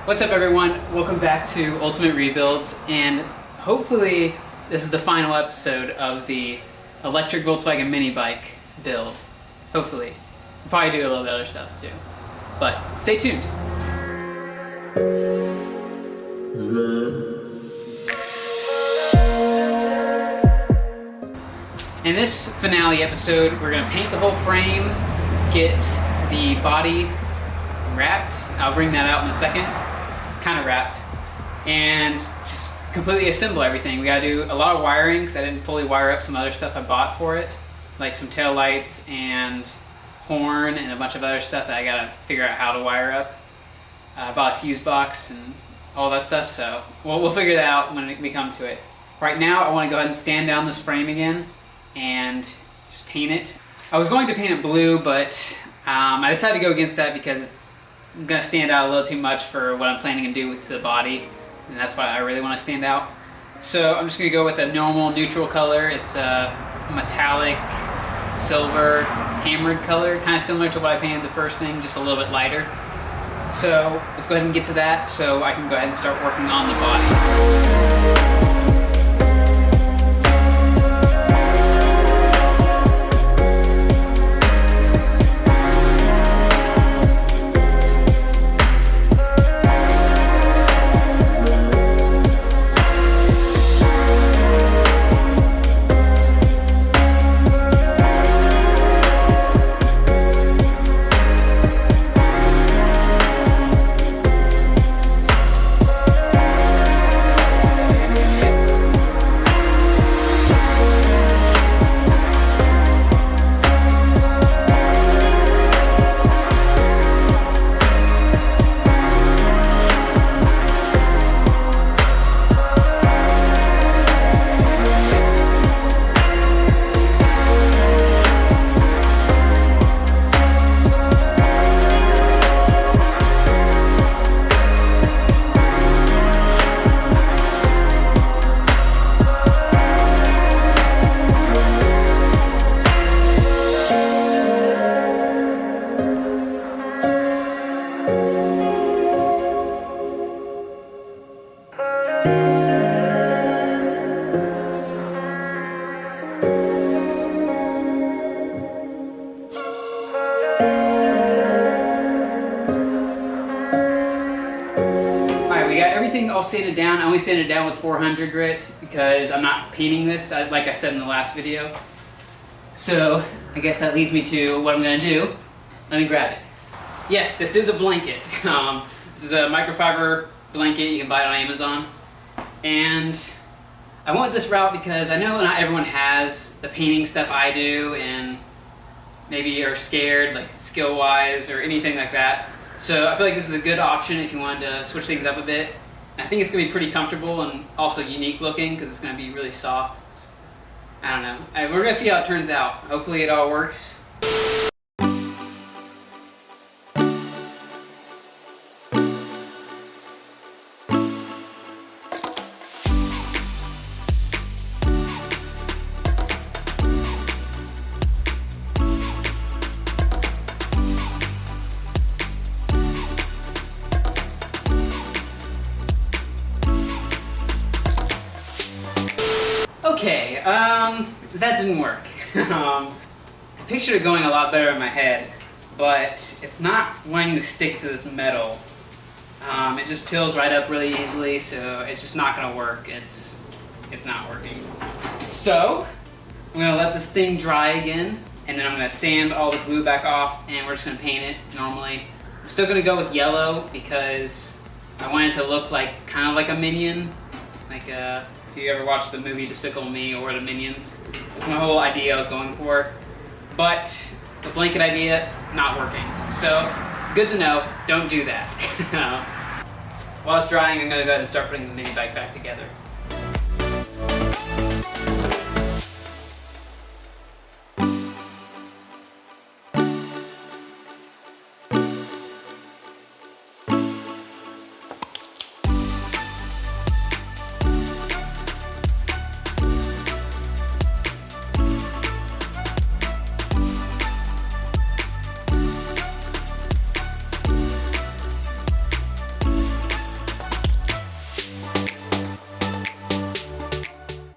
What's up everyone? Welcome back to Ultimate Rebuilds, and hopefully this is the final episode of the electric Volkswagen mini bike build. Hopefully. We'll probably do a little bit of other stuff too. But stay tuned. In this finale episode, we're going to paint the whole frame, get the body wrapped. I'll bring that out in a second. Kind of wrapped. And just completely assemble everything. We got to do a lot of wiring because I didn't fully wire up some other stuff I bought for it. Like some tail lights and horn and a bunch of other stuff that I got to figure out how to wire up. I bought a fuse box and all that stuff, so we'll figure that out when we come to it. Right now, I want to go ahead and sand down this frame again and just paint it. I was going to paint it blue, but I decided to go against that because it's going to stand out a little too much for what I'm planning to do to the body, and that's why I really want to stand out. So I'm just going to go with a normal neutral color. It's a metallic silver hammered color, kind of similar to what I painted the first thing, just a little bit lighter. So let's go ahead and get to that so I can go ahead and start working on the body. All sanded down. I only sanded down with 400 grit because I'm not painting this, like I said in the last video. So I guess that leads me to what I'm going to do. Let me grab it. Yes, this is a blanket. This is a microfiber blanket. You can buy it on Amazon. And I went this route because I know not everyone has the painting stuff I do and maybe are scared, like skill-wise or anything like that. So I feel like this is a good option if you wanted to switch things up a bit. I think it's going to be pretty comfortable and also unique looking because it's going to be really soft. I don't know. We're going to see how it turns out. Hopefully it all works. Okay, that didn't work. I pictured it going a lot better in my head, but it's not wanting to stick to this metal. It just peels right up really easily, so it's just not going to work. It's not working. So, I'm going to let this thing dry again, and then I'm going to sand all the glue back off, and we're just going to paint it normally. I'm still going to go with yellow because I want it to look like kind of like a minion, like a... If you ever watched the movie Despicable Me or the Minions, that's my whole idea I was going for. But the blanket idea, not working. So, good to know, don't do that. While it's drying, I'm going to go ahead and start putting the mini bike back together.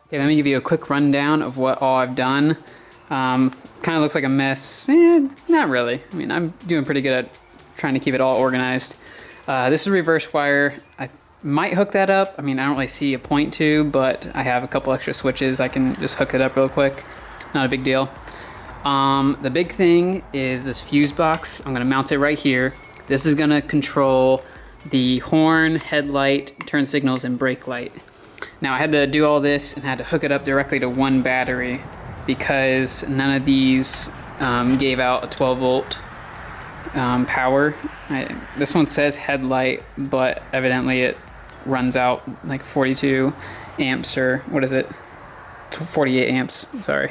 Okay, let me give you a quick rundown of what all I've done. Kind of looks like a mess. Not really. I mean, I'm doing pretty good at trying to keep it all organized. This is reverse wire. I might hook that up. I mean, I don't really see a point to, but I have a couple extra switches. I can just hook it up real quick. Not a big deal. The big thing is this fuse box. I'm gonna mount it right here. This is gonna control the horn, headlight, turn signals, and brake light. Now I had to do all this and had to hook it up directly to one battery because none of these gave out a 12 volt power. This one says headlight, but evidently it runs out like 42 amps, or what is it? 48 amps, sorry.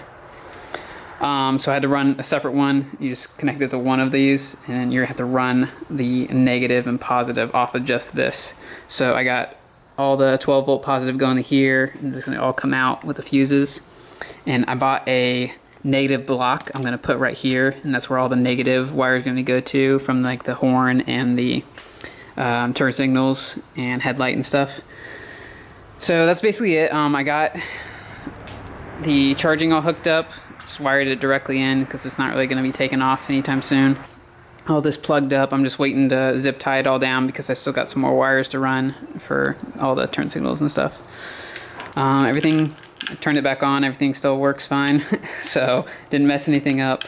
So I had to run a separate one. You just connect it to one of these, and you're gonna have to run the negative and positive off of just this. So I got all the 12 volt positive going to here, and it's gonna all come out with the fuses. And I bought a negative block I'm gonna put right here, and that's where all the negative wire is gonna go to, from like the horn and the turn signals and headlight and stuff. So that's basically it. I got the charging all hooked up. Just wired it directly in because it's not really going to be taken off anytime soon. All this plugged up. I'm just waiting to zip tie it all down because I still got some more wires to run for all the turn signals and stuff. Everything, I turned it back on. Everything still works fine. So didn't mess anything up.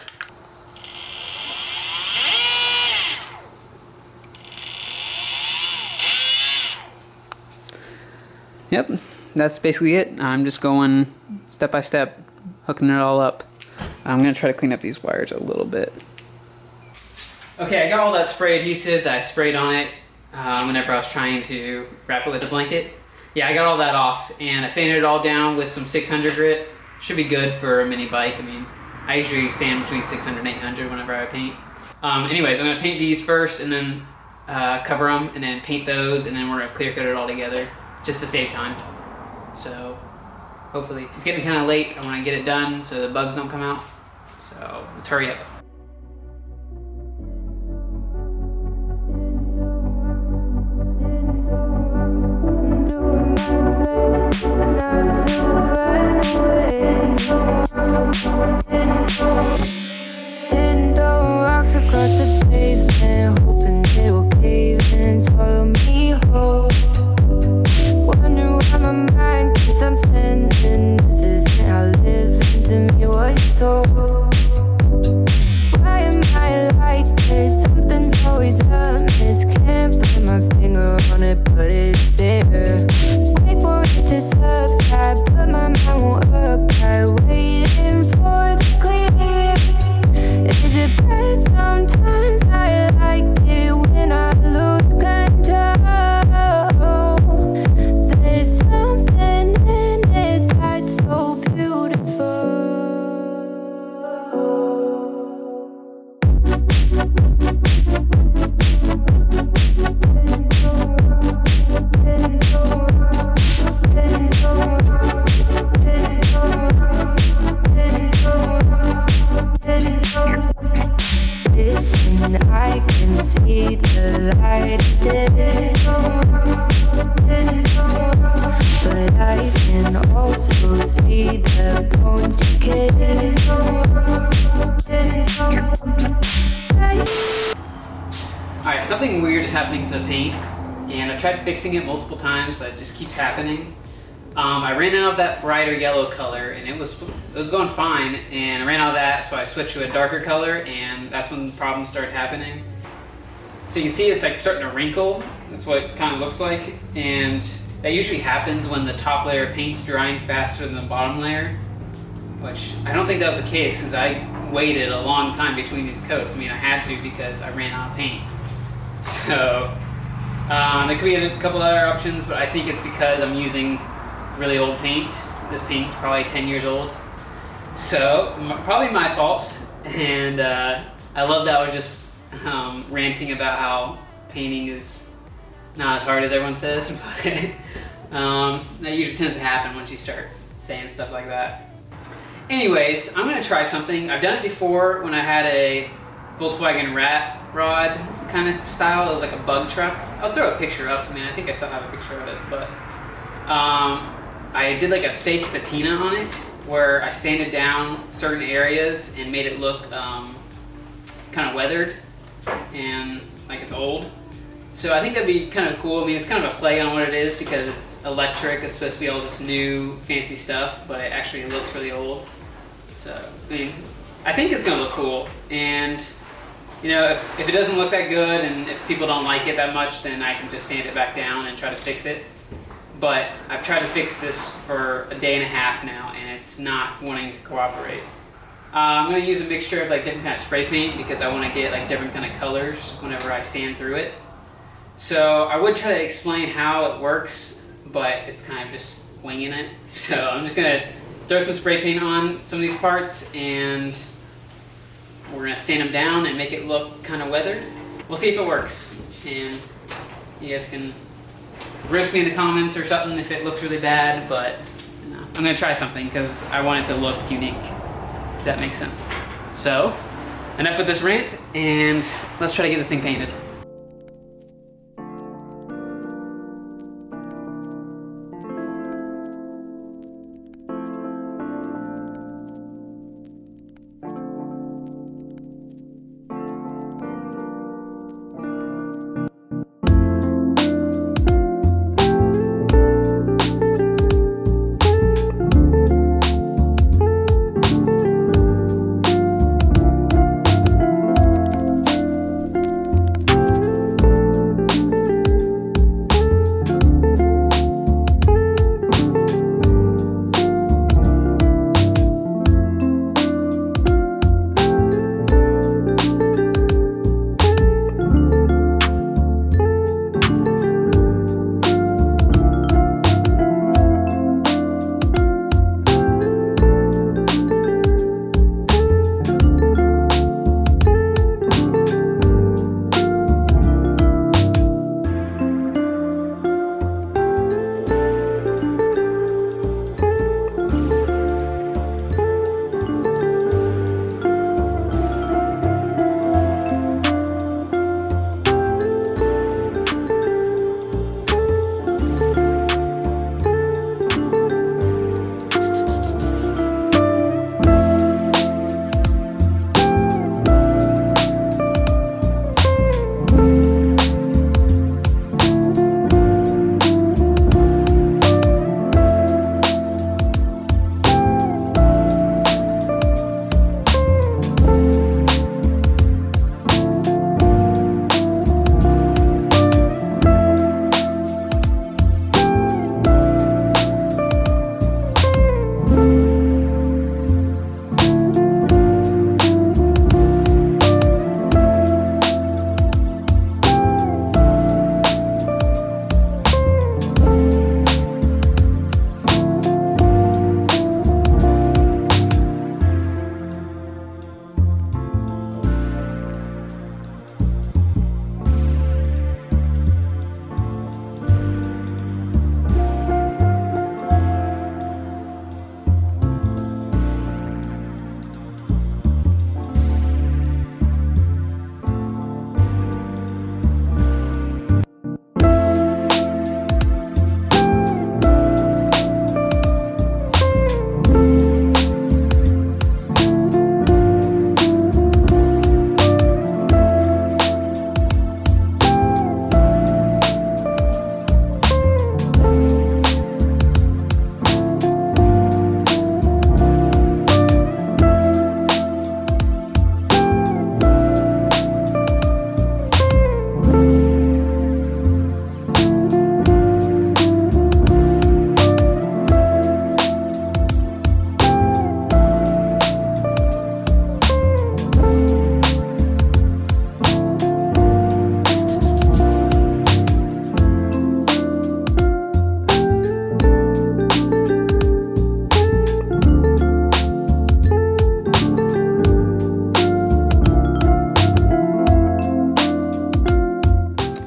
Yep, that's basically it. I'm just going step by step, hooking it all up. I'm gonna try to clean up these wires a little bit. Okay, I got all that spray adhesive that I sprayed on it whenever I was trying to wrap it with a blanket. Yeah, I got all that off, and I sanded it all down with some 600 grit. Should be good for a mini bike. I mean, I usually sand between 600 and 800 whenever I paint. Anyways, I'm gonna paint these first, and then cover them, and then paint those, and then we're gonna clear coat it all together, just to save time. So hopefully, it's getting kind of late. I want to get it done so the bugs don't come out. So let's hurry up. Sitting throwing rocks across the pavement, hoping it'll cave and swallow me whole. Wondering why my mind keeps on spinning. This isn't how living to me was told. Why am I like this? Something's always amiss. Can't put my finger on it, but it's there. Wait for it to subside, but my mind won't apply. Waiting for the clear. Is it bad? Sometimes I like it when I lose control. There's something in it that's so beautiful. Listen, I can see the light but I can also see the bones decay. Alright, something weird is happening to the paint, and I tried fixing it multiple times, but it just keeps happening. I ran out of that brighter yellow color, and it was going fine, and I ran out of that, so I switched to a darker color, and that's when the problems started happening. So you can see it's like starting to wrinkle. That's what it kind of looks like, and that usually happens when the top layer of paint's drying faster than the bottom layer, which I don't think that was the case because I waited a long time between these coats. I mean, I had to because I ran out of paint. So there could be a couple other options, but I think it's because I'm using really old paint. This paint's probably 10 years old. So probably my fault, and I love that I was just ranting about how painting is not as hard as everyone says, but that usually tends to happen once you start saying stuff like that. Anyways, I'm gonna try something. I've done it before when I had a Volkswagen rat rod kind of style. It was like a bug truck. I'll throw a picture up. I mean, I think I still have a picture of it, but I did like a fake patina on it where I sanded down certain areas and made it look kind of weathered and like it's old. So I think that'd be kind of cool. I mean, it's kind of a play on what it is because it's electric. It's supposed to be all this new fancy stuff, but it actually looks really old. So, I mean, I think it's gonna look cool. And, you know, if it doesn't look that good and if people don't like it that much, then I can just sand it back down and try to fix it. But I've tried to fix this for a day and a half now, and it's not wanting to cooperate. I'm gonna use a mixture of like different kind of spray paint because I wanna get like different kind of colors whenever I sand through it. So I would try to explain how it works, but it's kind of just winging it. So I'm just gonna throw some spray paint on some of these parts and we're gonna sand them down and make it look kind of weathered. We'll see if it works. And you guys can roast me in the comments or something if it looks really bad, but you know, I'm gonna try something because I want it to look unique, if that makes sense. So enough with this rant and let's try to get this thing painted.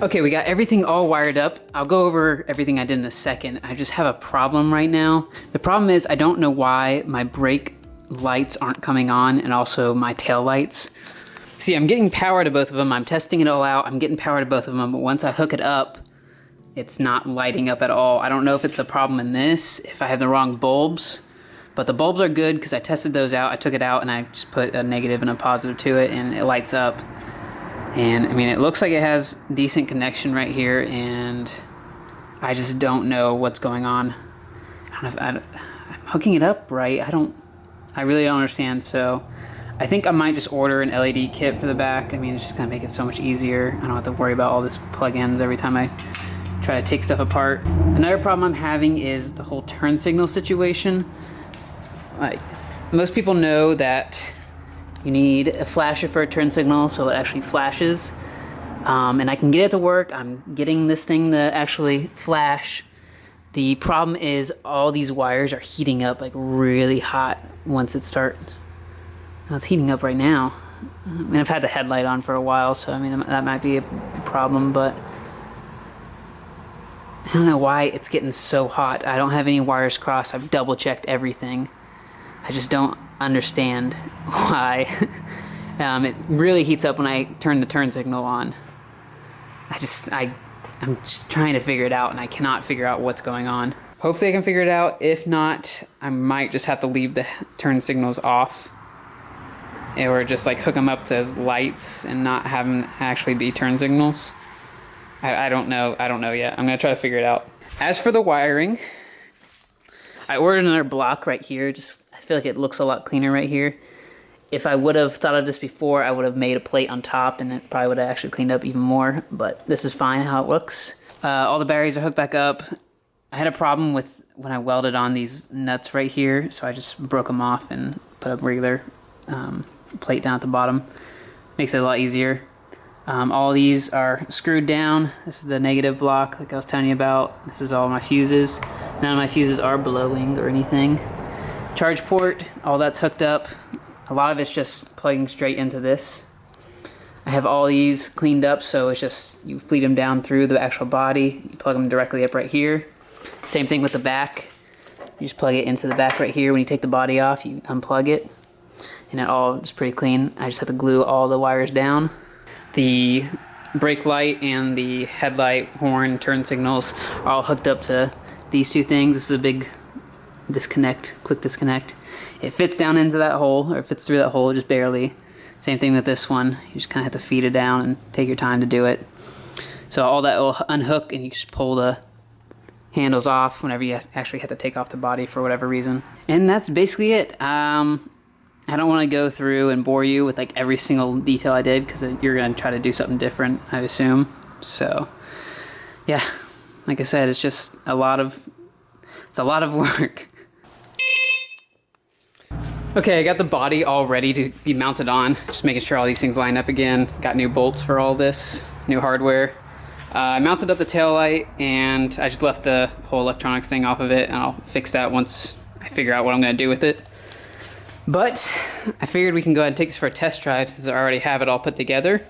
Okay, we got everything all wired up. I'll go over everything I did in a second. I just have a problem right now. The problem is I don't know why my brake lights aren't coming on and also my tail lights. See, I'm getting power to both of them. I'm testing it all out. I'm getting power to both of them, but once I hook it up, it's not lighting up at all. I don't know if it's a problem in this, if I have the wrong bulbs, but the bulbs are good because I tested those out. I took it out and I just put a negative and a positive to it and it lights up. And I mean, it looks like it has decent connection right here, and I just don't know what's going on. I don't know if I'm hooking it up right. I really don't understand. So I think I might just order an LED kit for the back. I mean, it's just gonna make it so much easier. I don't have to worry about all this plug-ins every time I try to take stuff apart. Another problem I'm having is the whole turn signal situation. Like, most people know that you need a flasher for a turn signal so it actually flashes. And I can get it to work. I'm getting this thing to actually flash. The problem is all these wires are heating up like really hot once it starts. Now it's heating up right now. I mean, I've had the headlight on for a while, so I mean, that might be a problem, but I don't know why it's getting so hot. I don't have any wires crossed. I've double checked everything. I just don't understand why. It really heats up when I turn the turn signal on. I'm just trying to figure it out, and I cannot figure out what's going on. Hopefully I can figure it out. If not, I might just have to leave the turn signals off, or just like hook them up to as lights and not have them actually be turn signals. I don't know. I don't know yet. I'm gonna try to figure it out. As for the wiring, I ordered another block right here. I feel like it looks a lot cleaner right here. If I would have thought of this before, I would have made a plate on top and it probably would have actually cleaned up even more, but this is fine how it looks. All the batteries are hooked back up. I had a problem with when I welded on these nuts right here, so I just broke them off and put a regular plate down at the bottom. Makes it a lot easier. All these are screwed down. This is the negative block like I was telling you about. This is all my fuses. None of my fuses are blowing or anything. Charge port, all that's hooked up. A lot of it's just plugging straight into this. I have all these cleaned up, so it's just you feed them down through the actual body. You plug them directly up right here. Same thing with the back. You just plug it into the back right here. When you take the body off, you unplug it, and it all is pretty clean. I just have to glue all the wires down. The brake light and the headlight, horn, turn signals are all hooked up to these two things. This is a big disconnect, quick disconnect. It fits down into that hole, or it fits through that hole just barely. Same thing with this one. You just kind of have to feed it down and take your time to do it. So all that will unhook and you just pull the handles off whenever you actually have to take off the body for whatever reason. And that's basically it. I don't want to go through and bore you with like every single detail I did, because you're going to try to do something different, I assume. So yeah, like I said, it's just a lot of work. Okay, I got the body all ready to be mounted on. Just making sure all these things line up again. Got new bolts for all this, new hardware. I mounted up the taillight, and I just left the whole electronics thing off of it, and I'll fix that once I figure out what I'm gonna do with it. But I figured we can go ahead and take this for a test drive since I already have it all put together.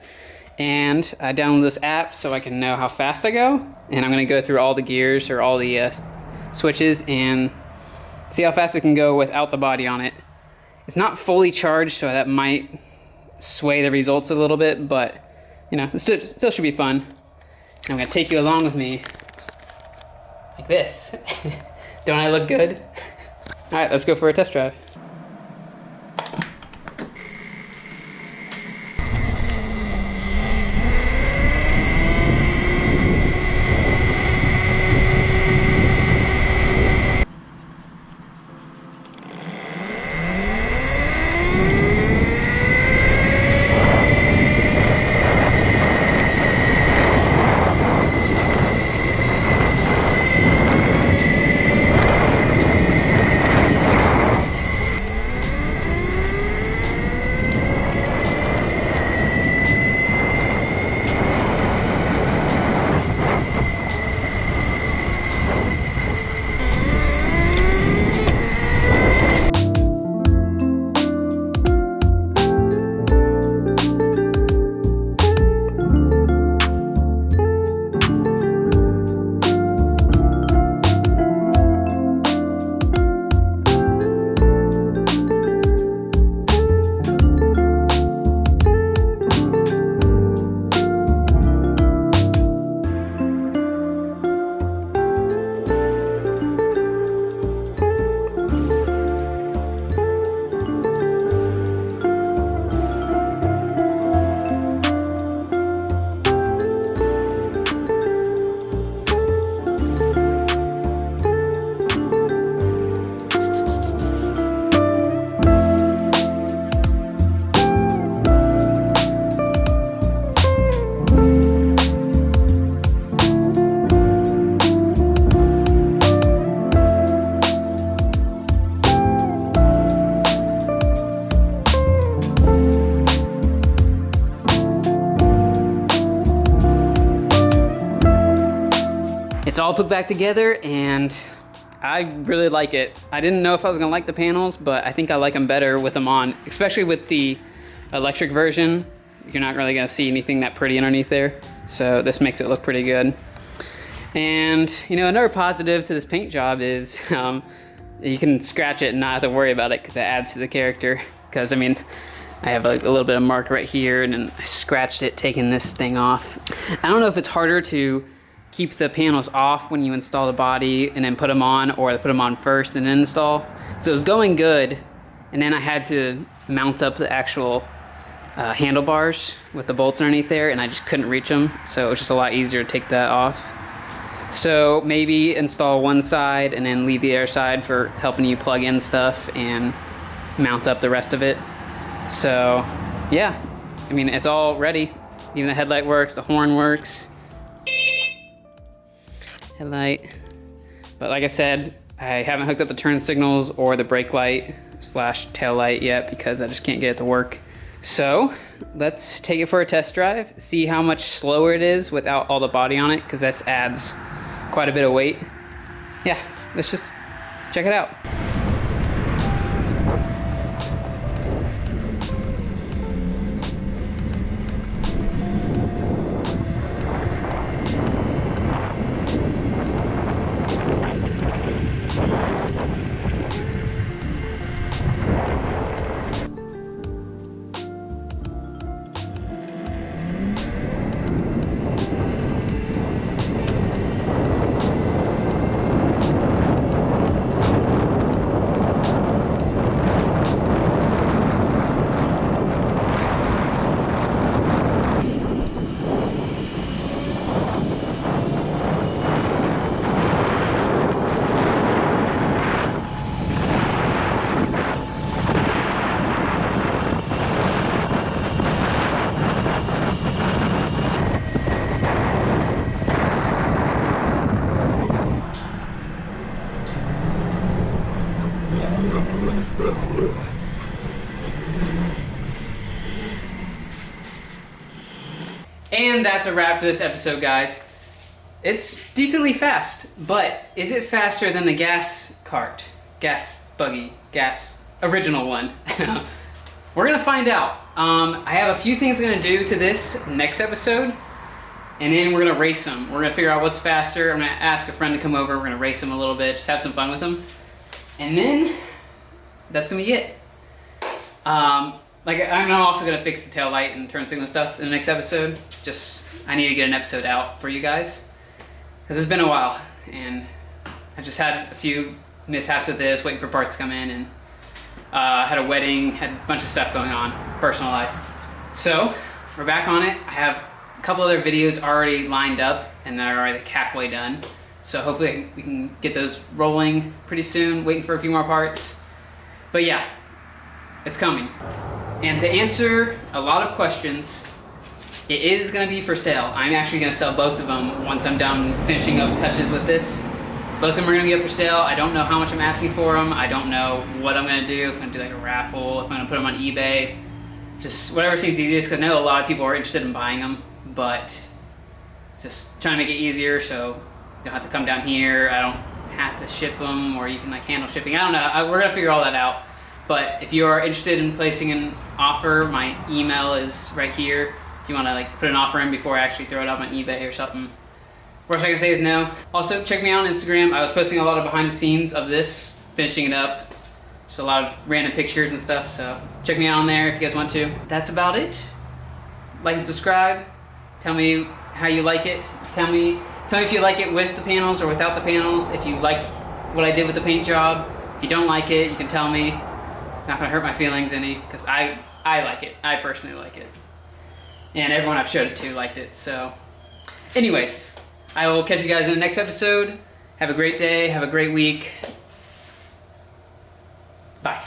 And I downloaded this app so I can know how fast I go. And I'm gonna go through all the gears, or all the switches, and see how fast it can go without the body on it. It's not fully charged, so that might sway the results a little bit, but you know, it still should be fun. I'm gonna take you along with me, like this. Don't I look good? All right, let's go for a test drive. It's all put back together and I really like it. I didn't know if I was gonna like the panels, but I think I like them better with them on, especially with the electric version. You're not really gonna see anything that pretty underneath there. So this makes it look pretty good. And you know, another positive to this paint job is you can scratch it and not have to worry about it because it adds to the character. Because I mean, I have like a little bit of mark right here and then I scratched it taking this thing off. I don't know if it's harder to keep the panels off when you install the body and then put them on, or put them on first and then install. So it was going good, and then I had to mount up the actual handlebars with the bolts underneath there, and I just couldn't reach them, so it was just a lot easier to take that off. So maybe install one side and then leave the other side for helping you plug in stuff and mount up the rest of it. So yeah, I mean, it's all ready. Even the headlight works, the horn works. Headlight. But like I said, I haven't hooked up the turn signals or the brake light / tail light yet because I just can't get it to work. So let's take it for a test drive, see how much slower it is without all the body on it, because this adds quite a bit of weight. Yeah, let's just check it out. And that's a wrap for this episode, guys. It's decently fast, but is it faster than the gas cart, gas buggy, gas original one? We're gonna find out. I have a few things I'm gonna do to this next episode, and then we're gonna race them. We're gonna figure out what's faster. I'm gonna ask a friend to come over. We're gonna race them a little bit, just have some fun with them, and then that's gonna be it. I'm also gonna fix the tail light and turn signal stuff in the next episode. I need to get an episode out for you guys, because it's been a while, and I just had a few mishaps with this, waiting for parts to come in, and had a wedding, had a bunch of stuff going on, personal life. So we're back on it. I have a couple other videos already lined up, and they're already halfway done. So hopefully we can get those rolling pretty soon, waiting for a few more parts. But yeah, it's coming. And to answer a lot of questions, it is gonna be for sale. I'm actually gonna sell both of them once I'm done finishing up touches with this. Both of them are gonna be up for sale. I don't know how much I'm asking for them. I don't know what I'm gonna do. If I'm gonna do like a raffle, if I'm gonna put them on eBay. Just whatever seems easiest, because I know a lot of people are interested in buying them, but just trying to make it easier so you don't have to come down here. I don't have to ship them, or you can like handle shipping. I don't know. We're gonna figure all that out. But if you are interested in placing an offer, my email is right here. If you want to like put an offer in before I actually throw it up on eBay or something. Worst I can say is no. Also, check me out on Instagram. I was posting a lot of behind the scenes of this, finishing it up. Just a lot of random pictures and stuff, so check me out on there if you guys want to. That's about it. Like and subscribe. Tell me how you like it. Tell me if you like it with the panels or without the panels. If you like what I did with the paint job. If you don't like it, you can tell me. Not gonna hurt my feelings any, because I like it. I personally like it. And everyone I've showed it to liked it, so. Anyways, I will catch you guys in the next episode. Have a great day, have a great week. Bye.